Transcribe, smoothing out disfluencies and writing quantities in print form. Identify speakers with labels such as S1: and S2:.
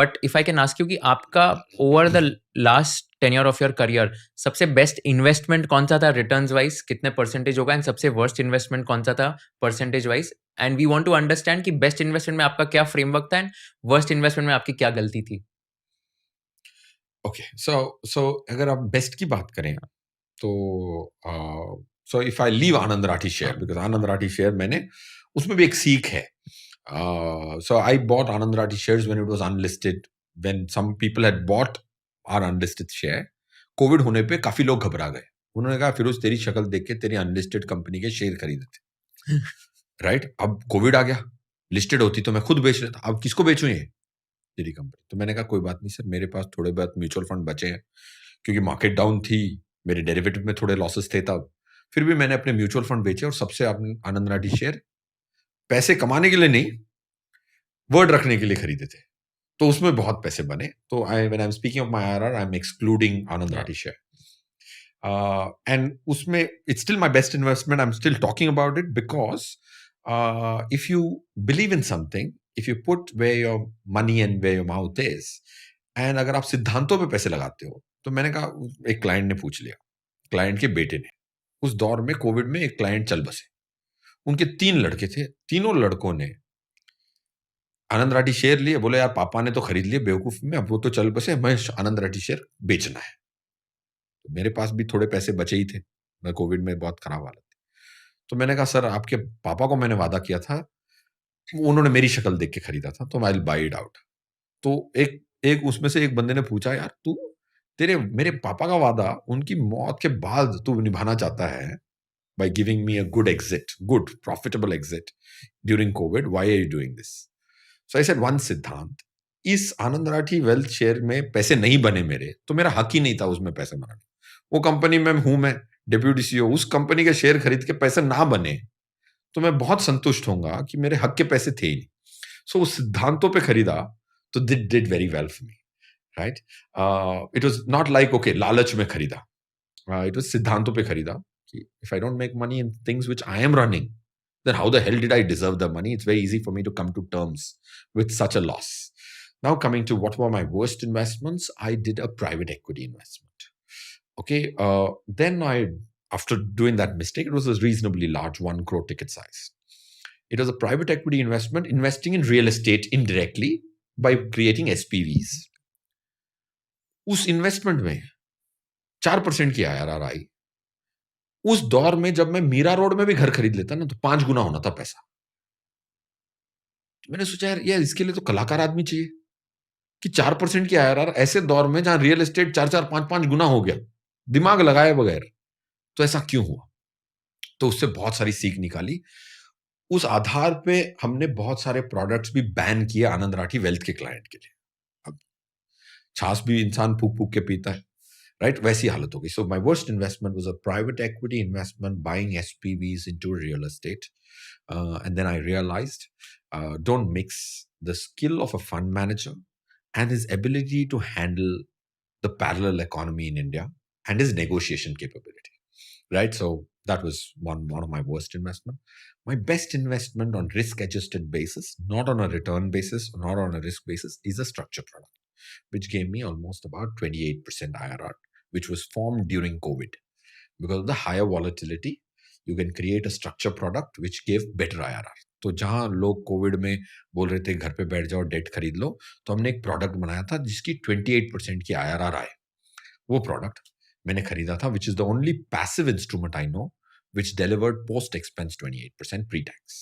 S1: But if I can ask you कि आपका over the last tenure of your career सबसे best investment कौन सा था रिटर्न्स वाइज, कितने परसेंटेज होगा, एंड सबसे वर्स्ट इन्वेस्टमेंट कौन सा था percentage wise? And we want to understand कि बेस्ट इन्वेस्टमेंट में आपका क्या फ्रेमवर्क था एंड वर्स्ट इन्वेस्टमेंट में आपकी क्या गलती थी?
S2: ओके, सो अगर आप बेस्ट की बात करें तो so if I leave Anand Rathi share, because Anand Rathi share मैंने उसमें भी एक सीख है. So I bought Anand Rathi shares when it was unlisted, when some people had bought are unlisted share. Covid होने पे काफी लोग घबरा गए. उन्होंने कहा फिरोज तेरी शक्ल देख के तेरी अनलिस्टेड कंपनी के शेयर खरीदे थे. राइट, अब कोविड आ गया, लिस्टेड होती तो मैं खुद बेच लेता. अब किसको बेचूं ये तेरी कंपनी? तो मैंने कहा कोई बात नहीं सर, मेरे पास थोड़े बहुत म्यूचुअल फंड बचे हैं, क्योंकि मार्केट डाउन थी, मेरे डेरिवेटिव में थोड़े लॉसेस थे तब. फिर भी मैंने अपने म्यूचुअल फंड बेचे और सबसे आनंद राठी शेयर पैसे कमाने के लिए नहीं, वर्ड रखने के लिए खरीदे थे. तो उसमें बहुत पैसे बने. तो when I am speaking of my IRR, I am excluding Anand Rathi share. And उसमें it's still my best investment. I am still talking about it because if you believe in something, if you put way your money and way your mouth is, and अगर आप सिद्धांतों पे पैसे लगाते हो, तो मैंने कहा, एक क्लाइंट ने पूछ लिया, क्लाइंट के बेटे ने, उस दौर में कोविड में एक क्लाइंट चल बसे. उनके 3 लड़के थे, तीनों लड़कों ने आनंद राठी शेयर लिए. बोले यार पापा ने तो खरीद लिए बेवकूफ में, अब वो तो चल बसे, मैं आनंद राठी शेयर बेचना है. तो मेरे पास भी थोड़े पैसे बचे ही थे, मैं कोविड में बहुत खराब हालत थी. तो मैंने कहा सर आपके पापा को मैंने वादा किया था, उन्होंने मेरी शक्ल देख के खरीदा था, तो I will buy it out. तो एक एक उसमें से एक बंदे ने पूछा, यार तू तेरे मेरे पापा का वादा उनकी मौत के बाद तू निभाना चाहता है, by giving me a good exit, good profitable exit during COVID. Why are you doing this? So I said one सिद्धांत, इस आनंद राठी वेल्थ शेयर में पैसे नहीं बने मेरे, तो मेरा हक ही नहीं था उसमें पैसे बनाने. वो कंपनी में हूं मैं डिप्यूटी सीईओ, उस कंपनी के शेयर खरीद के पैसे ना बने तो मैं बहुत संतुष्ट होऊंगा कि मेरे हक के पैसे थे ही नहीं. सो उस सिद्धांतों पे खरीदा, तो did very well for me, right? It was not like okay लालच में खरीदा, it was सिद्धांतों पे खरीदा कि if I don't make money in things which I am running, then how the hell did I deserve the money? It's very easy for me to come to terms with such a loss. Now coming to what were my worst investments, I did a private equity investment. Okay, then after doing that mistake, it was a reasonably large 1 crore ticket size. It was a private equity investment, investing in real estate indirectly by creating SPVs. उस investment में 4% की IRR आई. उस दौर में जब मैं Meera road में भी घर खरीद लेता ना, तो 5 गुना होना था पैसा. तो मैंने सोचा यार इसके लिए तो कलाकार आदमी चाहिए कि 4% की IRR ऐसे दौर में जहां रियल एस्टेट 4-4, 5-5 गुना हो गया, दिमाग लगाए बगैर, तो ऐसा क्यों हुआ? तो उससे बहुत सारी सीख निकाली. उस आधार पे हमने बहुत सारे प्रोडक्ट्स भी बैन किए आनंद राठी वेल्थ के क्लाइंट के लिए. अब छाछ भी इंसान फूक फूक के पीता है, राइट? वैसी हालत हो गई. So my worst investment was a private equity investment buying SPVs into real estate. And then I realized, don't mix the skill of a fund manager and his ability to handle the parallel economy in India and his negotiation capability, right? So that was one of my worst investment. My best investment on risk-adjusted basis, not on a return basis, not on a risk basis, is a structure product, which gave me almost about 28% IRR, which was formed during COVID. Because of the higher volatility, you can create a structure product which gave better IRR. तो जहां लोग Covid में बोल रहे थे घर पे बैठ जाओ डेट खरीद लो, तो हमने एक प्रोडक्ट बनाया था जिसकी 28% की IRR आए. वो प्रोडक्ट मैंने खरीदा था, which is the only passive instrument I know which delivered post expense 28% pre-tax.